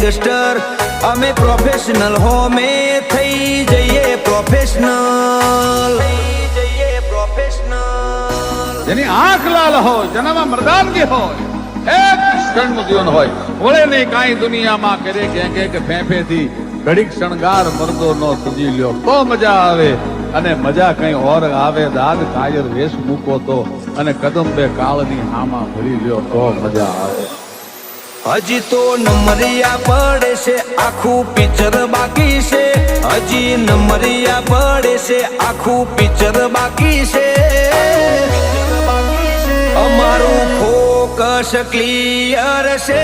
gangster અમે professional હો મે થઈ જઈએ પ્રોફેશનલ જેની આંખ લાલ હોય જેનામાં મર્દાનગી હોય એક ક્ષણનું જીવન હોય વળે નહીં કાંઈ દુનિયામાં કરે કે ફેંફેથી ઘડીક શણગાર મરદો નો સજી લ્યો તો મજા આવે અને મજા કઈ ઓર આવે દાદ કાયર વેશ મૂકો તો અને કદમ બે કાળની હામાં ભરી લ્યો તો મજા આવે હજી તો નમરિયા પડે છે આખું પિક્ચર બાકી છે હજી નમરિયા પડે છે આખું પિક્ચર બાકી છે અમારું ફોકસ ક્લિયર છે